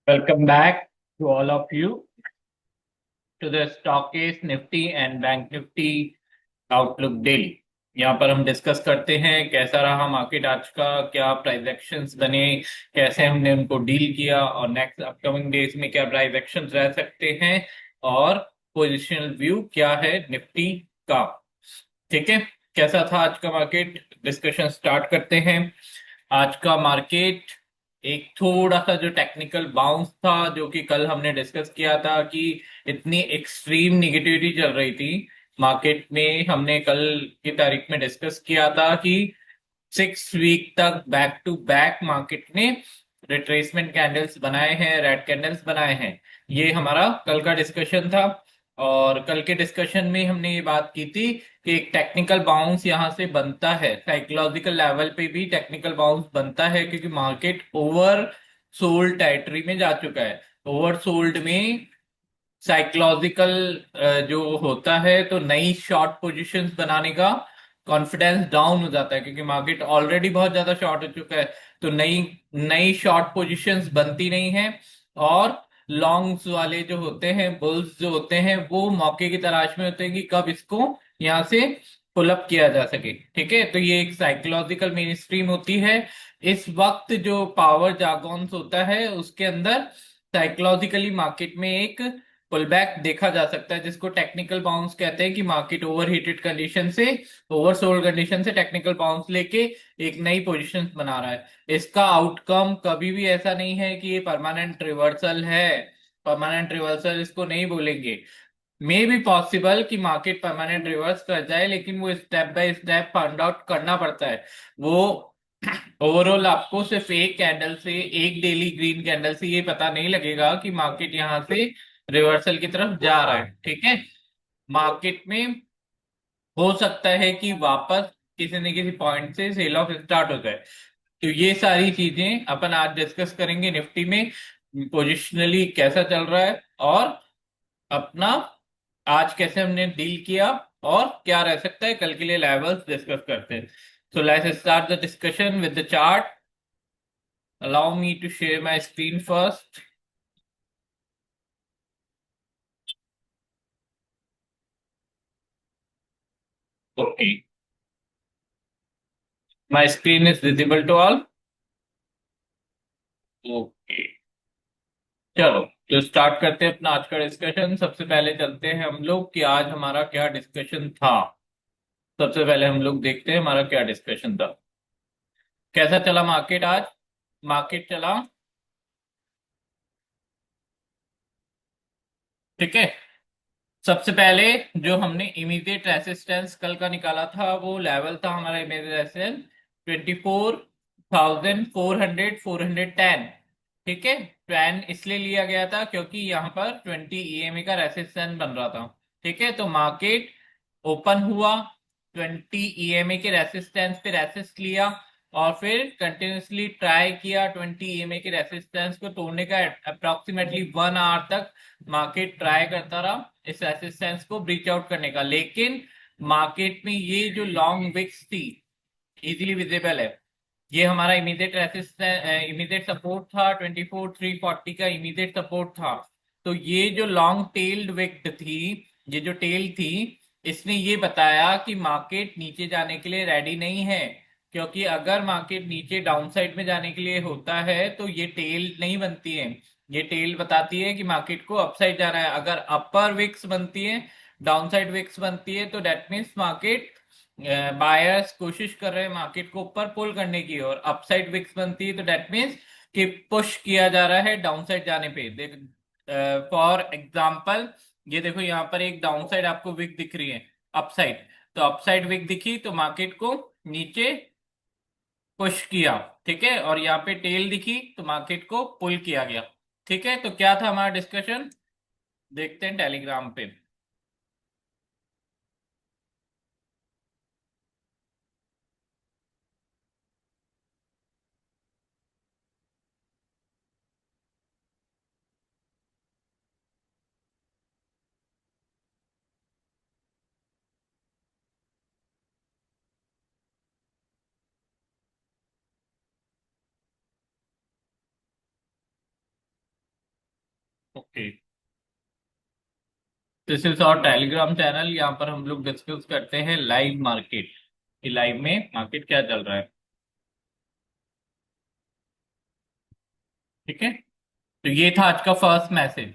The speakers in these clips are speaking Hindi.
Welcome back to all of you to the Stockcase Nifty and Bank Nifty Outlook Daily। यहाँ पर हम डिस्कस करते हैं कैसा रहा मार्केट आज का, क्या प्राइस एक्शंस बने, कैसे हमने उनको डील किया और नेक्स्ट अपकमिंग डेज में क्या प्राइस एक्शंस रह सकते हैं और पोजिशनल व्यू क्या है निफ्टी का। ठीक है, कैसा था आज का मार्केट, डिस्कशन स्टार्ट करते हैं। आज का मार्केट एक थोड़ा सा जो टेक्निकल बाउंस था, जो कि कल हमने डिस्कस किया था कि इतनी एक्सट्रीम निगेटिविटी चल रही थी मार्केट में। हमने कल की तारीख में डिस्कस किया था कि 6 वीक तक बैक टू बैक मार्केट ने रिट्रेसमेंट कैंडल्स बनाए हैं, रेड कैंडल्स बनाए हैं। ये हमारा कल का डिस्कशन था। और कल के डिस्कशन में हमने ये बात की थी कि एक टेक्निकल बाउंस यहाँ से बनता है, साइकोलॉजिकल लेवल पे भी टेक्निकल बाउंस बनता है, क्योंकि मार्केट ओवर सोल्ड टेरिटरी में जा चुका है। ओवर सोल्ड में साइकोलॉजिकल जो होता है, तो नई शॉर्ट पोजीशंस बनाने का कॉन्फिडेंस डाउन हो जाता है, क्योंकि मार्केट ऑलरेडी बहुत ज्यादा शॉर्ट हो चुका है। तो नई नई शॉर्ट पोजीशंस बनती नहीं है। और लॉन्ग्स वाले जो होते हैं, बुल्स जो होते हैं, वो मौके की तलाश में होते हैं कि कब इसको यहाँ से पुल अप किया जा सके। ठीक है, तो ये एक साइकोलॉजिकल मेन स्ट्रीम होती है। इस वक्त जो पावर जागॉन्स होता है उसके अंदर साइकोलॉजिकली मार्केट में एक पुल बैक देखा जा सकता है, जिसको टेक्निकल बाउंस कहते हैं, कि मार्केट ओवर हीटेड कंडीशन से, ओवर सोल्ड कंडीशन से टेक्निकल बाउंस लेके एक नई पोजीशन बना रहा है। इसका आउटकम कभी भी ऐसा नहीं है कि ये परमानेंट रिवर्सल है। परमानेंट रिवर्सल इसको नहीं बोलेंगे। मे बी पॉसिबल कि मार्केट परमानेंट रिवर्स कर जाए, लेकिन वो step by step find out करना पड़ता है। वो ओवरऑल आपको सिर्फ एक कैंडल से, एक डेली ग्रीन कैंडल से ये पता नहीं लगेगा कि मार्केट यहाँ से रिवर्सल की तरफ जा रहा है। ठीक है, मार्केट में हो सकता है कि वापस किसी न किसी पॉइंट से सेल ऑफ स्टार्ट हो जाए। तो ये सारी चीजें अपन आज डिस्कस करेंगे। निफ्टी में पोजिशनली कैसा चल रहा है, और अपना आज कैसे हमने डील किया, और क्या रह सकता है कल के लिए लेवल्स डिस्कस करते हैं। So let's start the discussion with the chart. Allow me to share my screen first. Okay, my screen is visible to all. Okay, चलो तो स्टार्ट करते हैं अपना आज का डिस्कशन। सबसे पहले चलते हैं हम लोग कि आज हमारा क्या डिस्कशन था। सबसे पहले हम लोग देखते हैं हमारा क्या डिस्कशन था। कैसा चला मार्केट आज। मार्केट चला, ठीक है। सबसे पहले जो हमने इमीडिएट रेसिस्टेंस कल का निकाला था, वो लेवल था हमारा इमीडिएट रेसिस्टेंस 24,400 410। ठीक है, 10 इसलिए लिया गया था क्योंकि यहाँ पर 20 ईएमए का रेसिस्टेंस बन रहा था। ठीक है, तो मार्केट ओपन हुआ, 20 ईएमए के रेसिस्टेंस पे रेसिस्ट लिया, और फिर कंटिन्यूसली ट्राई किया 20 ईएमए के रेसिस्टेंस को तोड़ने का। अप्रोक्सीमेटली 1 आवर तक मार्केट ट्राई करता रहा इस रेसिस्टेंस को ब्रीच आउट करने का, लेकिन मार्केट में ये जो लॉन्ग विक्स थी इजीली विजिबल है। ये हमारा इमीडिएट रेसिस्टेंस, इमीडिएट सपोर्ट था, 24,340 का इमीडिएट सपोर्ट था। तो ये जो लॉन्ग टेल्ड विक्ट थी, ये जो टेल थी, इसने ये बताया कि मार्केट नीचे जाने के लिए रेडी नहीं है। क्योंकि अगर मार्केट नीचे डाउनसाइड में जाने के लिए होता है तो ये टेल नहीं बनती है। ये टेल बताती है कि मार्केट को अपसाइड जाना है। अगर अपर विक्स बनती है, डाउनसाइड विक्स बनती है, तो दैट मीन्स मार्केट, बायर्स कोशिश कर रहे हैं मार्केट को ऊपर पुल करने की। और अपसाइड विक्स बनती है तो दैट मीन्स कि पुश किया जा रहा है डाउनसाइड जाने पे। फॉर एग्जांपल, ये देखो यहाँ पर एक डाउनसाइड आपको विक दिख रही है, अपसाइड। तो अपसाइड विक दिखी तो मार्केट को नीचे पुश किया। ठीक है, और यहाँ पे टेल दिखी तो मार्केट को पुल किया गया। ठीक है, तो क्या था हमारा डिस्कशन, देखते हैं टेलीग्राम पे। ओके, दिस इज और टेलीग्राम चैनल। यहाँ पर हम लोग डिस्कस करते हैं लाइव मार्केट, कि लाइव में मार्केट क्या चल रहा है। ठीक है, तो ये था आज का first message.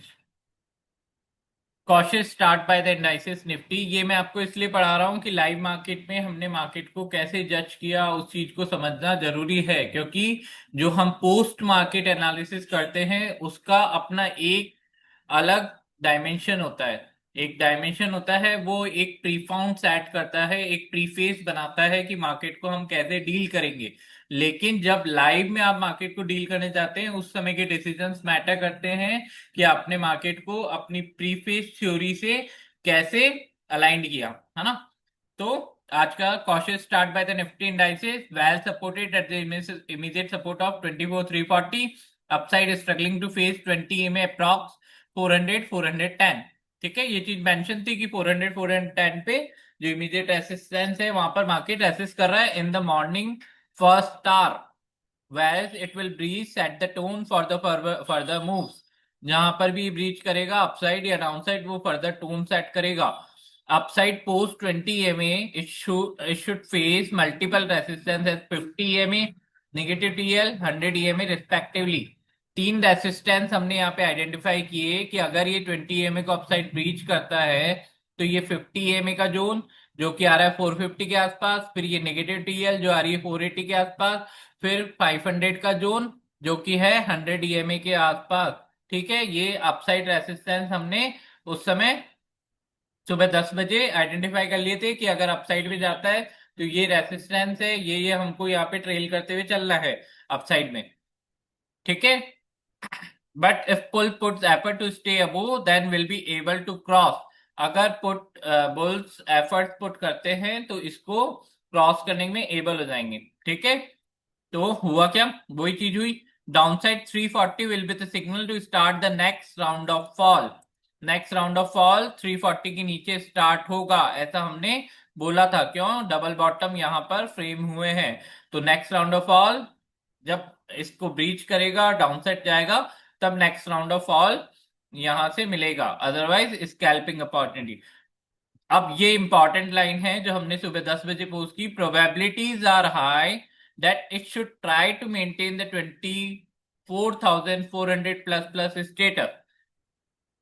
Cautious start by the indices Nifty, ये मैं आपको इसलिए पढ़ा रहा हूँ कि लाइव मार्केट में हमने मार्केट को कैसे जज किया उस चीज को समझना जरूरी है, क्योंकि जो हम पोस्ट मार्केट एनालिसिस करते हैं उसका अपना एक अलग डायमेंशन होता है। एक डायमेंशन होता है, वो एक प्रीफॉर्म सेट करता है, एक प्रीफेस बनाता है कि मार्केट को हम कैसे डील करेंगे। लेकिन जब लाइव में आप मार्केट को डील करने जाते हैं उस समय के डिसीजंस मैटर करते हैं कि आपने मार्केट को अपनी प्रीफेस थ्योरी से कैसे अलाइंड किया, है ना। तो आज का cautious start by the Nifty indices, well supported at the immediate support of 24,340, upside struggling to face 20 EMA approx 400 410। ठीक है, ये चीज मेंशन थी कि 400 410 पे जो इमीडिएट रेसिस्टेंस है वहां पर मार्केट रेसिस्ट कर रहा है in the morning first hour, whereas it will breach set the tone for the further moves। जहां पर भी ब्रीच करेगा अपसाइड या डाउनसाइड वो फर्दर टोन सेट करेगा। Upside post 20 EMA, it should face multiple resistance as 50 EMA, negative TL, 100 EMA respectively. तीन रेसिस्टेंस हमने यहाँ पे आइडेंटिफाई किए कि अगर ये 20 EMA को अपसाइड ब्रीच करता है तो ये 50 EMA का जोन जो कि आ रहा है 450 के आसपास, फिर ये नेगेटिव टीएल जो आ रही है 480 के आसपास, फिर 500 का जोन जो कि है 100 EMA के आसपास। ठीक है, ये अपसाइड रेसिस्टेंस हमने उस समय सुबह 10 बजे आइडेंटिफाई कर लिए थे कि अगर अपसाइड में जाता है तो ये रेसिस्टेंस है, ये हमको यहाँ पे ट्रेल करते हुए चलना है अपसाइड में। ठीक है, but if bull puts effort to stay above then will be able to cross. अगर पुट बुल्स एफर्ट पुट करते हैं तो इसको क्रॉस करने में एबल हो जाएंगे। ठीक है, तो हुआ क्या, वही चीज हुई। Downside 340 will be the signal to start the next round of fall. Next round of fall 340 के नीचे स्टार्ट होगा, ऐसा हमने बोला था। क्यों, डबल बॉटम यहां पर फ्रेम हुए हैं। तो नेक्स्ट राउंड ऑफ फॉल जब इसको ब्रीच करेगा, डाउनसाइड जाएगा, तब नेक्स्ट राउंड ऑफ फॉल यहां से मिलेगा, अदरवाइज स्कैल्पिंग अपॉर्चुनिटी। अब ये इंपॉर्टेंट लाइन है जो हमने सुबह 10 बजे पोस्ट की। Probabilities are high that it should try to maintain the 24,400 plus plus status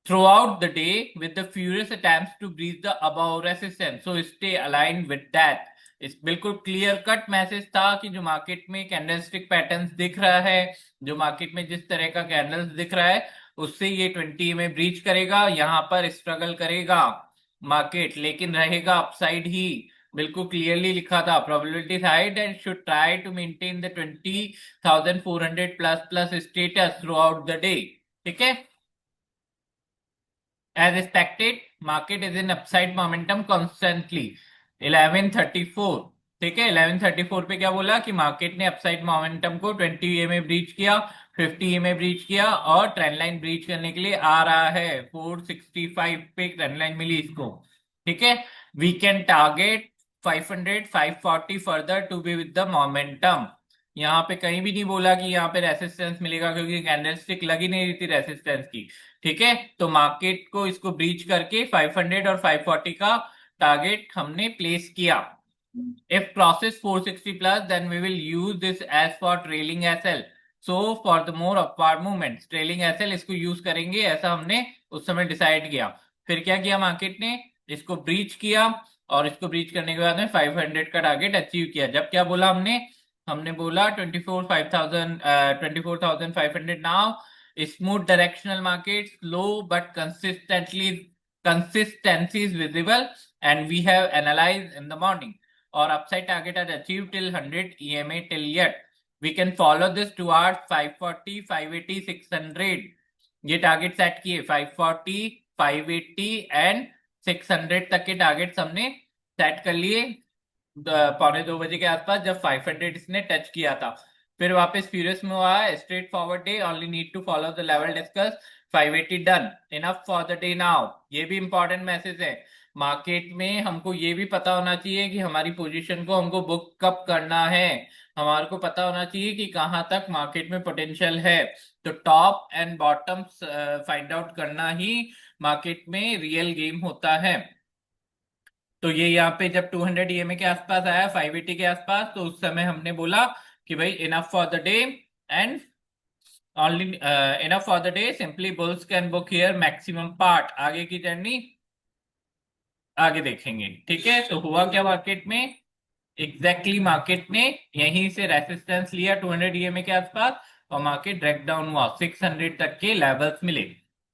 throughout the day with the furious attempts to breach the above resistance, so stay aligned with that। इस बिल्कुल क्लियर कट मैसेज था कि जो मार्केट में कैंडलस्टिक पैटर्न्स दिख रहा है, जो मार्केट में जिस तरह का कैंडल्स दिख रहा है उससे ये 20 में ब्रीच करेगा, यहां पर स्ट्रगल करेगा मार्केट, लेकिन रहेगा अपसाइड ही। बिल्कुल क्लियरली लिखा था, probability high that should try to maintain the 20,400 plus plus status throughout the day. ठीक है, as expected market is in upside momentum constantly 1134। ठीक है, 1134 पे क्या बोला कि मार्केट ने अपसाइड मोमेंटम को 20 EMA ब्रीच किया, 50 EMA ब्रीच किया और ट्रेंड लाइन ब्रीच करने के लिए आ रहा है। 465 पे ट्रेंड लाइन मिली इसको। ठीक है, we can target 500 540 further to be with the momentum. यहाँ पे कहीं भी नहीं बोला कि यहाँ पे रेसिस्टेंस मिलेगा, क्योंकि कैंडलस्टिक लगी नहीं रही थी रेसिस्टेंस की। ठीक है, तो मार्केट को इसको ब्रीच करके 500 और 540 का टारगेट हमने प्लेस किया। If crosses 460 plus then we will use this as for trailing SL. So for the more upward movement trailing SL इसको यूज करेंगे, ऐसा हमने उस समय डिसाइड किया। फिर क्या किया मार्केट ने, इसको ब्रीच किया और इसको ब्रीच करने के बाद में 500 का टारगेट अचीव किया। जब क्या बोला हमने, हमने बोला 24,500 now smooth directional market, slow but consistency is visible and we have analyzed in the morning, or upside target are achieved till 100 EMA till yet we can follow this towards 540 580 600। ये टारगेट सेट किए 540 580 एंड 600 तक के टारगेट हमने सेट कर लिए 1:45 के आसपास, जब 500 इसने टच किया था। फिर वापस फ्यूरियस में हुआ है, straight forward day, only need to follow the level discuss, 580 done, enough for the day now. ये भी इंपॉर्टेंट मैसेज है। मार्केट में हमको ये भी पता होना चाहिए कि हमारी पोजीशन को हमको बुक कब करना है। हमारे को पता होना चाहिए कि कहाँ तक मार्केट में पोटेंशियल है। तो top and bottom find out करना ही मार्केट में रियल गेम होता है। तो ये यहाँ पे जब 200 ईएमए के आसपास आया, 580 के आसपास, तो उस समय हमने बोला कि भाई enough for the day and only enough for the day, simply bulls can book here maximum part. आगे की जर्नी आगे देखेंगे। ठीक है, तो हुआ क्या मार्केट में? एग्जैक्टली मार्केट ने यहीं से रेसिस्टेंस लिया 200 ईएमए के आसपास, और मार्केट ब्रेक डाउन हुआ, 600 तक के लेवल्स मिले।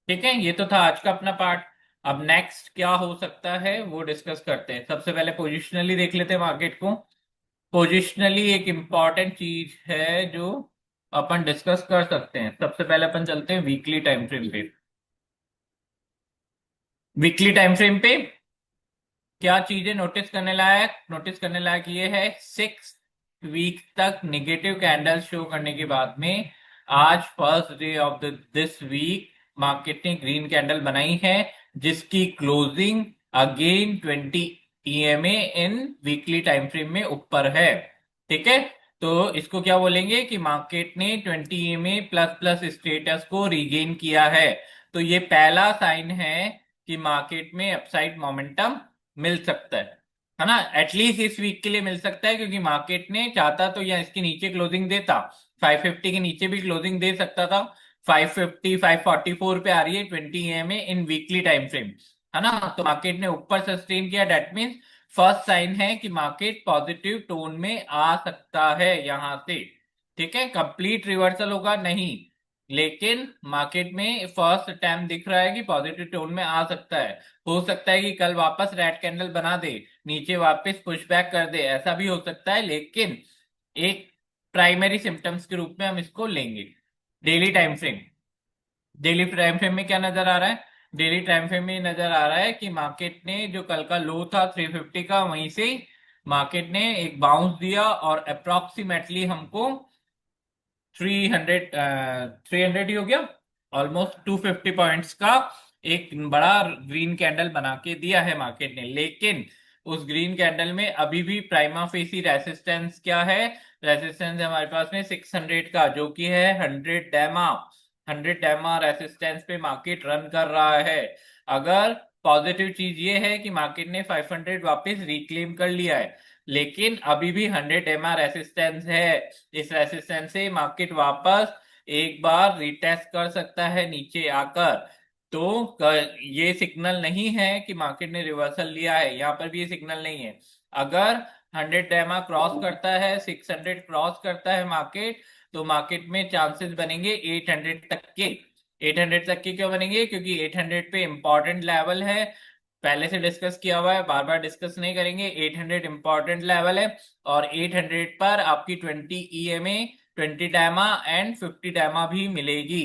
ठीक है, ये तो था आज का अपना पार्ट। अब नेक्स्ट क्या हो सकता है वो डिस्कस करते हैं। सबसे पहले पोजिशनली देख लेते हैं मार्केट को। पोजिशनली एक इंपॉर्टेंट चीज है जो अपन डिस्कस कर सकते हैं। सबसे पहले अपन चलते हैं वीकली टाइम फ्रेम पे। वीकली टाइम फ्रेम पे क्या चीजें नोटिस करने लायक ये है, 6 वीक तक निगेटिव कैंडल शो करने के बाद में आज first day of the this week market ने ग्रीन कैंडल बनाई है, जिसकी closing again 20 EMA in weekly time frame में ऊपर है। ठीक है, तो इसको क्या बोलेंगे कि मार्केट ने 20 ईएमए प्लस प्लस स्टेटस को रीगेन किया है। तो ये पहला साइन है कि मार्केट में अपसाइड मोमेंटम मिल सकता है ना। एटलीस्ट इस वीक के लिए मिल सकता है, क्योंकि मार्केट ने चाहता तो या इसके नीचे क्लोजिंग देता, 550 के नीचे भी क्लोजिंग दे सकता था। 550 544 पे आ रही है 20 EMA in weekly time frame, है ना। तो मार्केट ने ऊपर सस्टेन किया, डेट मीन्स फर्स्ट साइन है कि मार्केट पॉजिटिव टोन में आ सकता है यहां से। ठीक है, कंप्लीट रिवर्सल होगा नहीं, लेकिन मार्केट में फर्स्ट टाइम दिख रहा है कि पॉजिटिव टोन में आ सकता है। हो सकता है कि कल वापस रेड कैंडल बना दे, नीचे वापस पुश बैक कर दे, ऐसा भी हो सकता है, लेकिन एक प्राइमरी सिम्टम्स के रूप में हम इसको लेंगे। Daily time frame, daily time frame में क्या नजर आ रहा है? डेली टाइम फ्रेम में नजर आ रहा है कि मार्केट ने जो कल का लो था 350 का, वहीं से मार्केट ने एक बाउंस दिया और अप्रोक्सीमेटली हमको 300 ही हो गया, ऑलमोस्ट 250 पॉइंट्स का एक बड़ा ग्रीन कैंडल बना के दिया है मार्केट ने। लेकिन उस ग्रीन कैंडल में अभी भी प्राइमा फेसी रेसिस्टेंस क्या है? रेसिस्टेंस है हमारे पास में 600 का, जो कि है 100 डेमा। 100 डेमा रेसिस्टेंस पे मार्केट रन कर रहा है। अगर पॉजिटिव चीज ये है कि मार्केट ने 500 वापस रिक्लेम कर लिया है, लेकिन अभी भी 100 डेमा रेसिस्टेंस है। इस रेसिस्टेंस से मार्केट वापस एक बार रिटेस्ट कर सकता है नीचे आकर। तो ये सिग्नल नहीं है कि मार्केट ने रिवर्सल लिया है, यहाँ पर भी ये सिग्नल नहीं है। अगर 100 डेमा क्रॉस करता है, 600 क्रॉस करता है मार्केट, तो मार्केट में चांसेस बनेंगे 800 तक के। 800 तक के क्यों बनेंगे? क्योंकि 800 पे इंपॉर्टेंट लेवल है, पहले से डिस्कस किया हुआ है, बार बार डिस्कस नहीं करेंगे। 800 इंपॉर्टेंट लेवल है, और 800 पर आपकी 20 ईएमए, 20 डेमा एंड 50 डेमा भी मिलेगी।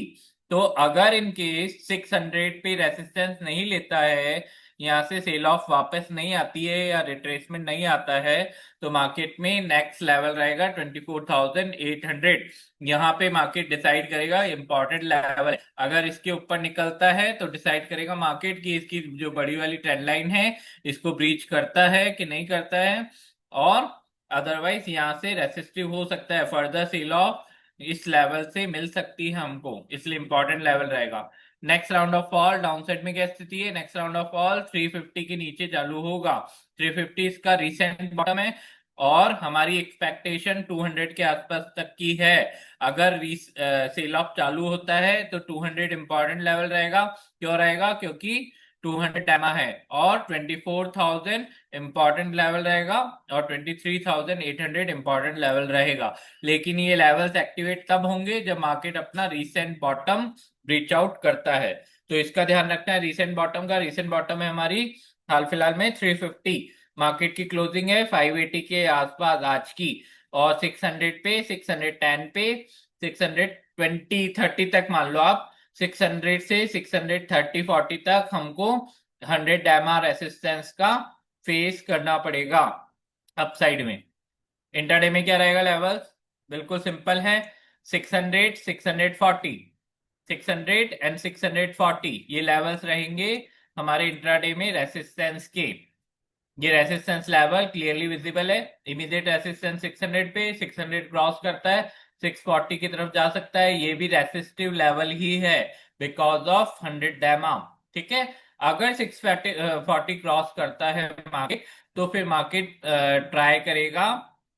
तो अगर इन केस 600 पे रेसिस्टेंस नहीं लेता है, यहाँ से सेल ऑफ वापस नहीं आती है या रिट्रेसमेंट नहीं आता है, तो मार्केट में नेक्स्ट लेवल रहेगा 24,800। यहाँ पे मार्केट डिसाइड करेगा, इंपॉर्टेंट लेवल। अगर इसके ऊपर निकलता है तो डिसाइड करेगा मार्केट की इसकी जो बड़ी वाली ट्रेंड लाइन है इसको ब्रीच करता है कि नहीं करता है, और अदरवाइज यहाँ से रेसिस्टिव हो सकता है, फर्दर सेल ऑफ इस लेवल से मिल सकती है हमको, इसलिए इंपॉर्टेंट लेवल रहेगा। Next round of fall down side में क्या स्थिति है? नेक्स्ट राउंड ऑफ फॉल 350 के नीचे चालू होगा। 350 इसका रिसेंट बॉटम है, और हमारी एक्सपेक्टेशन 200 के आसपास तक की है। अगर सेल ऑफ चालू होता है तो 200 इंपॉर्टेंट लेवल रहेगा। क्यों रहेगा? क्योंकि 200 टेमा है, और 24,000 इंपॉर्टेंट लेवल रहेगा, और 23,800 इंपॉर्टेंट लेवल रहेगा। लेकिन ये लेवल्स एक्टिवेट तब होंगे जब मार्केट अपना रीसेंट बॉटम ब्रीच आउट करता है। तो इसका ध्यान रखना है रीसेंट बॉटम का। रीसेंट बॉटम है हमारी हाल फिलहाल में 350, मार्केट की क्लोजिंग है 580 के आसपास आज की, और 600 पे, 610 पे, 620 30 तक मान लो आप, 600 से 630 40 तक हमको 100 डेमा रेसिस्टेंस का फेस करना पड़ेगा अपसाइड में। इंटरडे में क्या रहेगा लेवल्स? बिल्कुल सिंपल है, 600 640, 600 एंड 640 ये लेवल्स रहेंगे हमारे इंट्राडे में रेसिस्टेंस के। ये रेसिस्टेंस लेवल क्लियरली विजिबल है। इमीडिएट रेसिस्टेंस 600 पे, 600 क्रॉस करता है 640 की तरफ जा सकता है, ये भी रेसिस्टिव लेवल ही है बिकॉज ऑफ 100 डैमा। ठीक है, अगर 640 क्रॉस करता है मार्केट, तो फिर मार्केट ट्राई करेगा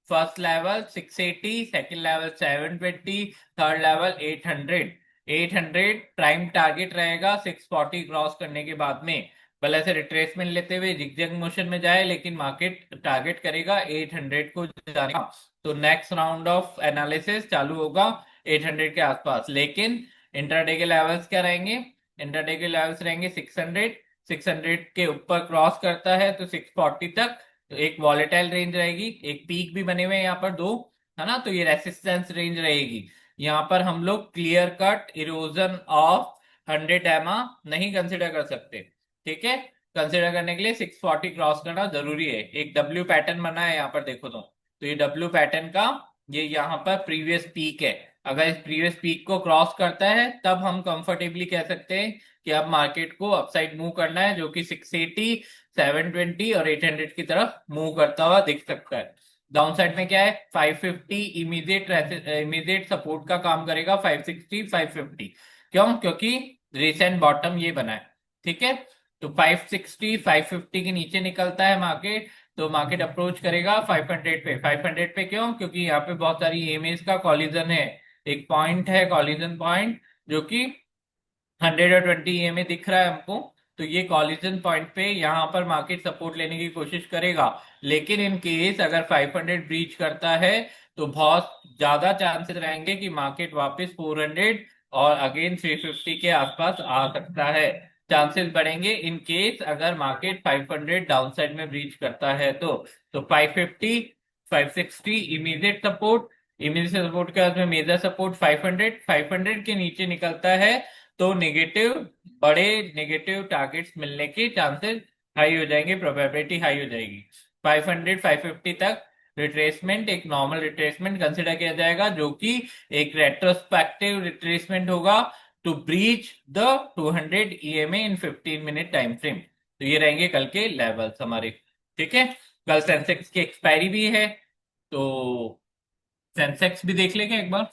first level 680, second level 720, third level 800। 800 prime target रहेगा 640 क्रॉस करने के बाद में। भले से रिट्रेसमेंट लेते हुए जिगजैग मोशन में जाए, लेकिन मार्केट टारगेट करेगा 800 को जाने का। तो नेक्स्ट राउंड ऑफ एनालिसिस चालू होगा 800 के आसपास। लेकिन इंटरडे के लेवल्स क्या रहेंगे? इंटरडे के लेवल्स रहेंगे 600। 600 के ऊपर क्रॉस करता है तो 640 तक, तो एक वॉलेटाइल रेंज रहेगी। एक पीक भी बने हुए हैं यहाँ पर दो, है ना, तो ये रेसिस्टेंस रेंज रहेगी। यहाँ पर हम लोग क्लियर कट इरोजन ऑफ 100 एमा नहीं कंसिडर कर सकते। ठीक है, कंसिडर करने के लिए 640 क्रॉस करना जरूरी है। एक डब्ल्यू पैटर्न बना है यहाँ पर देखो तो ये डब्ल्यू पैटर्न का ये यहाँ पर प्रीवियस पीक है। अगर इस प्रीवियस पीक को क्रॉस करता है तब हम कंफर्टेबली कह सकते हैं कि अब मार्केट को अपसाइड मूव करना है, जो कि 680, 720 और 800 की तरफ मूव करता हुआ दिख सकता है। डाउन साइड में क्या है? 550 इमीडिएट सपोर्ट का काम करेगा। 560, 550 क्यों? क्योंकि रिसेंट बॉटम ये बना है। ठीक है, तो 560, 550 के नीचे निकलता है मार्केट, तो मार्केट अप्रोच करेगा 500 पे। 500 पे क्यों? क्योंकि यहाँ पे बहुत सारी ईएमएस का कॉलिजन है। एक पॉइंट है कॉलिजन पॉइंट, जो कि 120 ईएमए दिख रहा है हमको। तो ये कॉलिजन पॉइंट पे यहाँ पर मार्केट सपोर्ट लेने की कोशिश करेगा। लेकिन इन केस अगर 500 ब्रीच करता है तो बहुत ज्यादा चांसेस रहेंगे कि मार्केट वापस 400 और अगेन 350 के आसपास आ सकता है। चांसेस बढ़ेंगे इन केस अगर मार्केट 500 डाउनसाइड में ब्रीच करता है तो 550, 560 इमीडिएट सपोर्ट। इमीडिएट सपोर्ट के बाद में मेजर सपोर्ट 500। 500 के नीचे निकलता है तो नेगेटिव, बड़े नेगेटिव टारगेट्स मिलने के चांसेस हाई हो जाएंगे, प्रोबेबिलिटी हाई हो जाएगी। 500, 550 तक रिट्रेसमेंट एक नॉर्मल रिट्रेसमेंट कंसिडर किया जाएगा, जो कि एक रेट्रोस्पेक्टिव रिट्रेसमेंट होगा to breach the 200 EMA in 15 minute time frame. तो ये रहेंगे कल के लेवल्स हमारे। ठीक है, कल सेंसेक्स की एक्सपायरी भी है, तो सेंसेक्स भी देख लेंगे एक बार।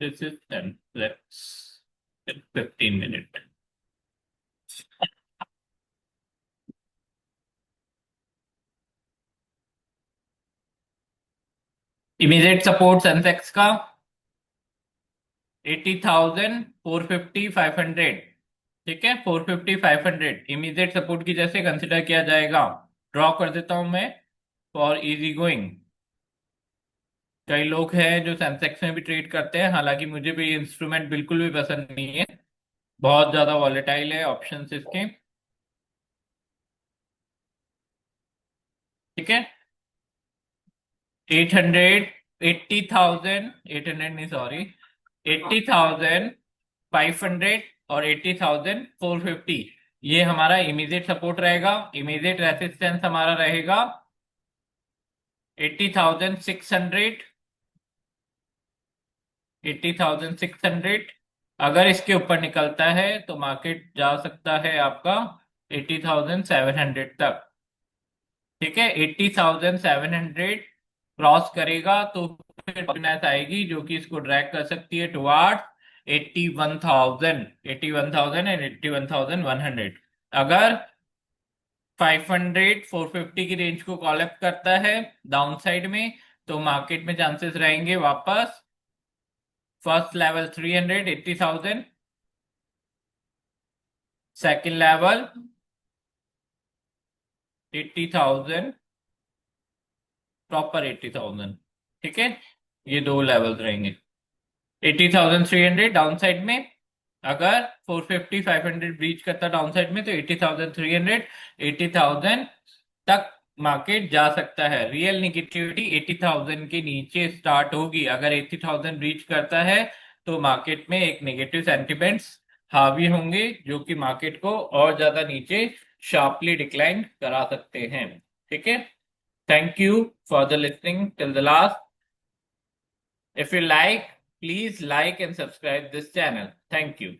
This is 10. Let's 15 minute. Immediate support Sensex का 80,000, 450, 500। ठीक है, 450, 500 इमीडिएट सपोर्ट की जैसे कंसिडर किया जाएगा। ड्रॉ कर देता हूं मैं फॉर इजी गोइंग। कई लोग हैं जो सेंसेक्स में भी ट्रेड करते हैं, हालांकि मुझे भी ये इंस्ट्रूमेंट बिल्कुल भी पसंद नहीं है। बहुत ज्यादा वॉलेटाइल है ऑप्शंस इसके। ठीक है, 800, 80,000, 800 नहीं सॉरी, 80,000, 500 और 80,450 ये हमारा इमीडिएट सपोर्ट रहेगा। इमीडिएट रेसिस्टेंस हमारा रहेगा 80,600, 80,600। अगर इसके ऊपर निकलता है तो मार्केट जा सकता है आपका 80,700 तक। ठीक है, 80,700 क्रॉस करेगा तो फिर फिटनेस आएगी जो कि इसको ड्रैग कर सकती है टुवार्ड्स 81,000, 81,000 एंड 81,100। अगर 500, 450 की रेंज को कॉलेप्स करता है डाउन साइड में, तो मार्केट में चांसेस रहेंगे वापस first level 300, 80,000, second level 80,000, proper 80,000। ठीक है, ये दो लेवल्स रहेंगे। 80,300 डाउन साइड में, अगर 450, 500 ब्रीच करता डाउन साइड में, तो 80,300, 80,000 तक मार्केट जा सकता है। रियल निगेटिविटी 80,000 के नीचे स्टार्ट होगी। अगर 80,000 ब्रीच करता है तो मार्केट में एक नेगेटिव सेंटिमेंट्स हावी होंगे, जो कि मार्केट को और ज्यादा नीचे शार्पली डिक्लाइन करा सकते हैं। ठीक है, thank you for the listening till the last. If you like, please like and subscribe this channel. Thank you.